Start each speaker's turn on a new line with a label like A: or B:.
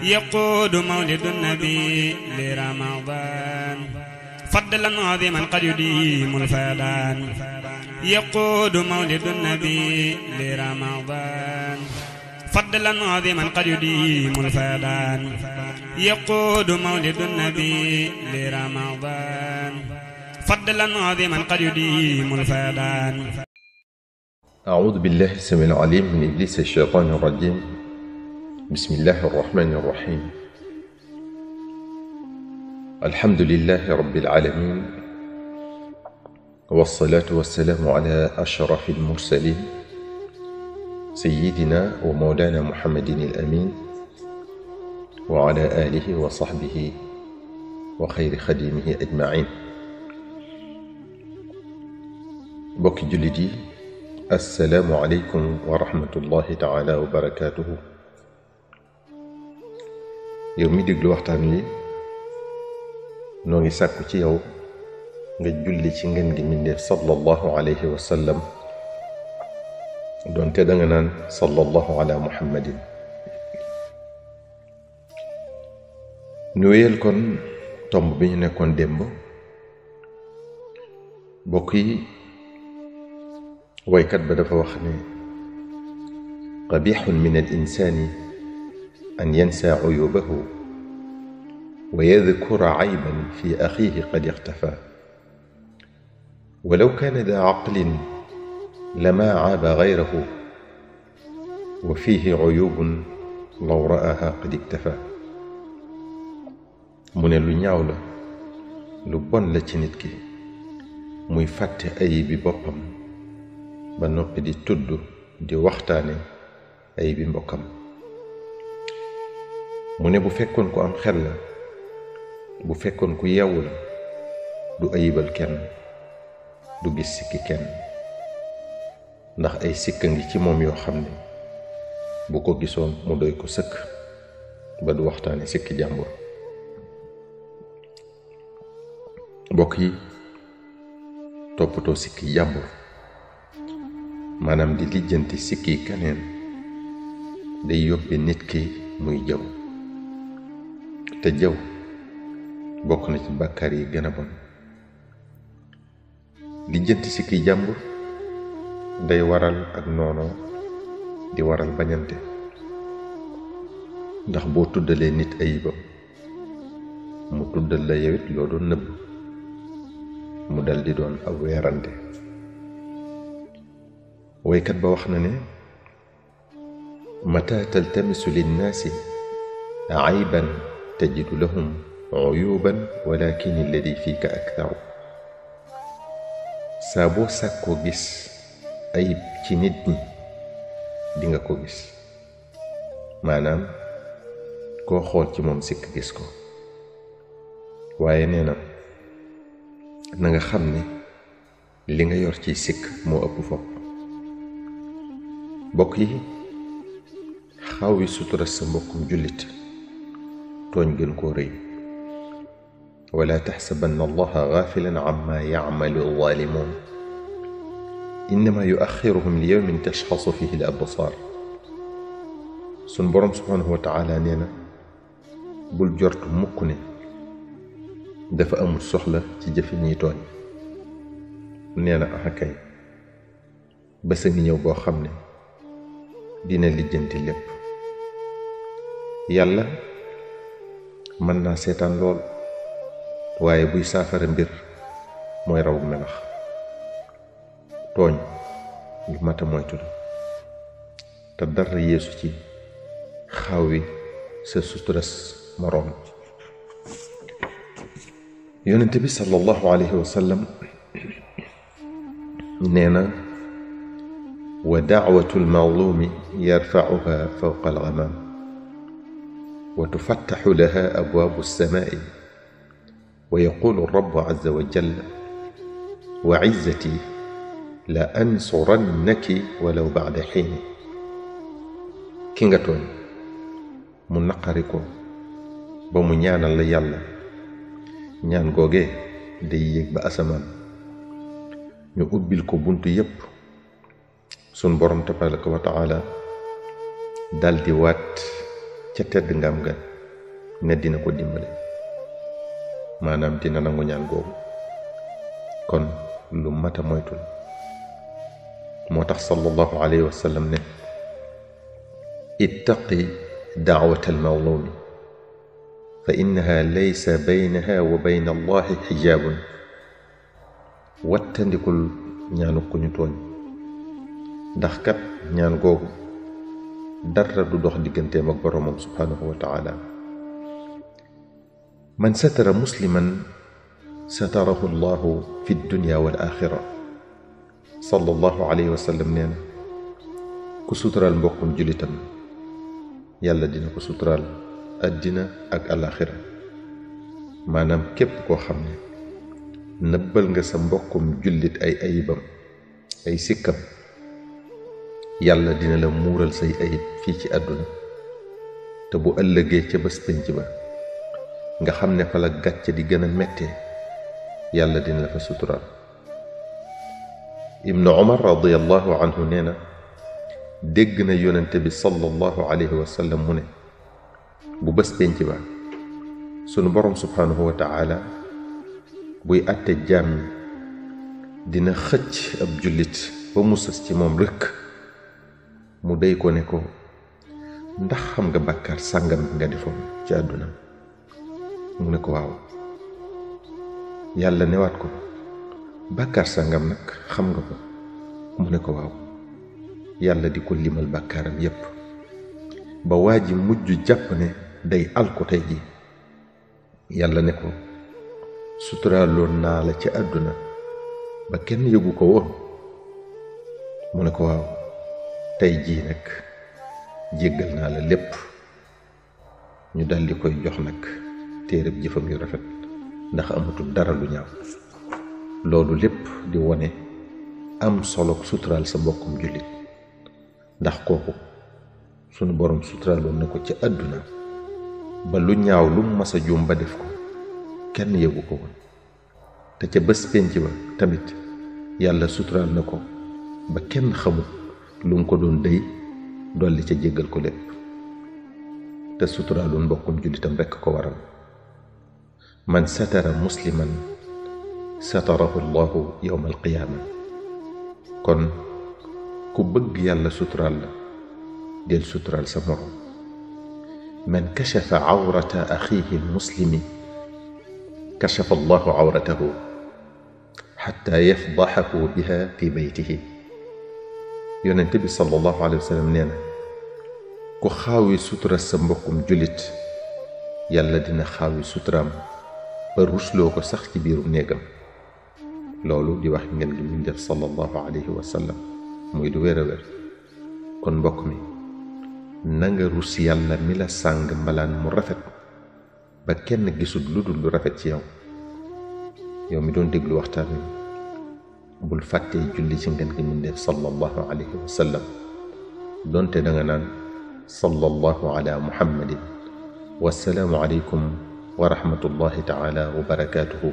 A: يقود مولد النبي لرمضان فضلا عظيما قد يديم الفيضان يقود مولد النبي لرمضان فضلا عظيما قد يديم الفيضان يقود مولد النبي لرمضان فضلا عظيما قد يديم الفيضان.
B: أعوذ بالله السميع العليم من إبليس الشيطان الرجيم. بسم الله الرحمن الرحيم. الحمد لله رب العالمين، والصلاة والسلام على أشرف المرسلين سيدنا ومولانا محمد الأمين وعلى آله وصحبه وخير خديمه أجمعين. bokki jullit yi, assalaamu aleykum wa rahmatullahi taala wa barakaatuhu. yow mi déglu waxtaan wi, noo ngi sàkku ci yow nga julli ci ngeen gi mbindéef sallallahu alayhi wa sallam, doonte da nga naan sallallahu ala muhammadin. nu wéyal kon tomb bi ñu nekkoon démb. bokk yi, waykat ba dafa wax ne qabixun min al insaani an yansa uyubahu wa yadkura ayban fi axiihi qad ixtafa walaw kaana daa aqlin lama caaba gayrahu wa fiihi uyubun law ra'aha qad iktafa. mu ne lu ñaaw la, lu bon la ci nit ki muy fàtte ayibi boppam ba noppi di tudd di waxtaane ay bi mbokkam. mu ne bu fekkoon ku am xel la, bu fekkoon ku yeewu la, du ayibal kenn, du gis sikki kenn, ndax ay sikka ngi ci moom yoo xam ne bu ko gisoon mu doy ko sëkk ba du waxtaane sikki jàmbur. mbokk yi, toppatoo sikki jàmbur, maanaam di lijjanti sikki keneen, day yóbbe nit ki muy jëw, te jëw bokk na ci bàkkaar yi gën a bon. lijjanti sikki jàmbur day waral ak noonoo, di waral bañante, ndax boo tuddalee nit ayibam mu tuddal la yowit loo doon nëbb, mu dal di doon aw weerante. waykat ba wax na ne mata taltamisu linnaasi ayban tajidu lahum uyuban walakin alladi fiika aktharu. saa boo sàkkoo gis ayib ci nit ñi di nga ko gis, maanaam koo xool ci moom sikk gis ko. waaye nee na na nga xam ne li nga yor ci sikk moo ëpp fopp. mbokk yi, xaw yi sutura sa mbokkum jullit tooñ gën koo rëy. wala taxsabanna allaha gaafilan amma yacmalu alzaalimuun innama yuaxiruhum li yawmin tashxasu fihi al absaar. sun boroom subhaanahu wa taala nee na bul jort mukk ne dafa amul soxla ci jëfi ñiy tooñ. nee na axakay bés a ngi ñëw boo xam ne dina lijjanti lépp. yàlla mën naa seetaan lool, waaye buy saafara mbir mooy raw melax. tooñ yu mata moytu la, te dara yeesu ci xawi sa suturas moroom. yonent bi sallallahu alayhi wa sallam nee na wa dacwatu almazlumi yarfacuha fawqa algamaam wa tufattaxu laha abwaabu alsamaai wa yaqulu alrabu azza wa jalla wa cizzati la ansurannaki walaw bacda xiini. ki nga tooñ mu naqari ko ba mu ñaanal la yàlla, ñaan googee day yéeg ba asamaan, ñu ubbil ko buntu yépp. sun borom tabaraka wa taala daldi waat ca tedd ngam ga ne dina ko dimbale maanaam dina nangu ñaan googu kon lu mata moytul moo tax sallallahu alayhi wa sallam ne ittaqi da'wata al-mazlumi fa innaha laysa baynaha wa bayna allahi xijaabun wattandikul ñaanu ku ñu tooñ ndax kat ñaan googu dara du dox digganteem ak boroomam subhaanahu wa taala man satara musliman satarahu allahu fi dunya wal axira sallallahu alayhi wa sallam nee na ku suturaal mbokkum julitam yàlla dina ko suturaal àddina ak alaxira maanaam képp koo xam ne nëbbal nga sa mbokkum jullit ay ayibam ay sikkam yàlla dina la muural say ayib fii ci àdduna te bu ëllëgee ca bés pénc ba nga xam ne fa la gàcce di gën a mettee yàlla dina la fa suturaal ibnu umar radiyallahu anhu nee na dégg na yonente bi sallallahu alayhi wa sallam mu ne bu bés pénc ba sunu borom subhaanahu wa taala buy àtte jaam ñi dina xëcc ab jullit ba mu sës ci moom rëkk mu dey ko ne ko ndax xam nga bàkkaar sàngam bi nga defoon ci àdduna mu ne ko waaw yàlla newaat ko bàkkaar sàngam nag xam nga ko mu ne ko waaw yàlla di ko limal bàkkaaram yépp ba waa ji mujj jàpp ne day alko tey ji yàlla ne ko suturaaloon naa la ci àdduna ba kenn yëgu ko woon mu ne ko waaw tey jii nag jéggal naa la lépp ñu daldi koy jox nag téereb jëfam yu rafet ndax amatul dara lu ñaaw loolu lépp di wone am solo suturaal sa mbokkum jullit ndax kooku sunu borom suturaaloon na ko ci àdduna ba lu ñaaw lu mu masa juum ba def ko kenn yëgu ko woon te ca bés pénc ba tamit yàlla suturaal na ko ba kenn xamut lu mu ko doon dey dolli ca jéggal ko lépp te suturaaloon mbokkum jullitam rekk ko waral man satara musliman satarahu allahu yawma alqiyaama kon ku bëgg yàlla suturaal la del suturaal sa morom man kashafa awrata axiihi almuslimi kashafa allahu awratahu xatta yafdaxahu biha fi baytihi yonente bi sallallahu alayhi wa sallam nee na ku xaawi sutura sa mbokkum jullit yàlla dina xaawi suturaam ba rusloo ko sax ci biiru néegam loolu di wax ngeen gi ñu def sallallahu alayhi wa sallam muy du wér a wér kon mbokk mi nanga rus yàlla mi la sàng mbalaan mu rafet ba kenn gisul lu dul lu rafet ci yow yow mi doon déglu waxtaan wi bul fàttee julli ci ngeen gi ñu def sallallahu alayhi wa sallam donte da nga naan sallallahu ala muhammadin wassalaamu aleykum wa rahmatullahi taala wa barakaatuhu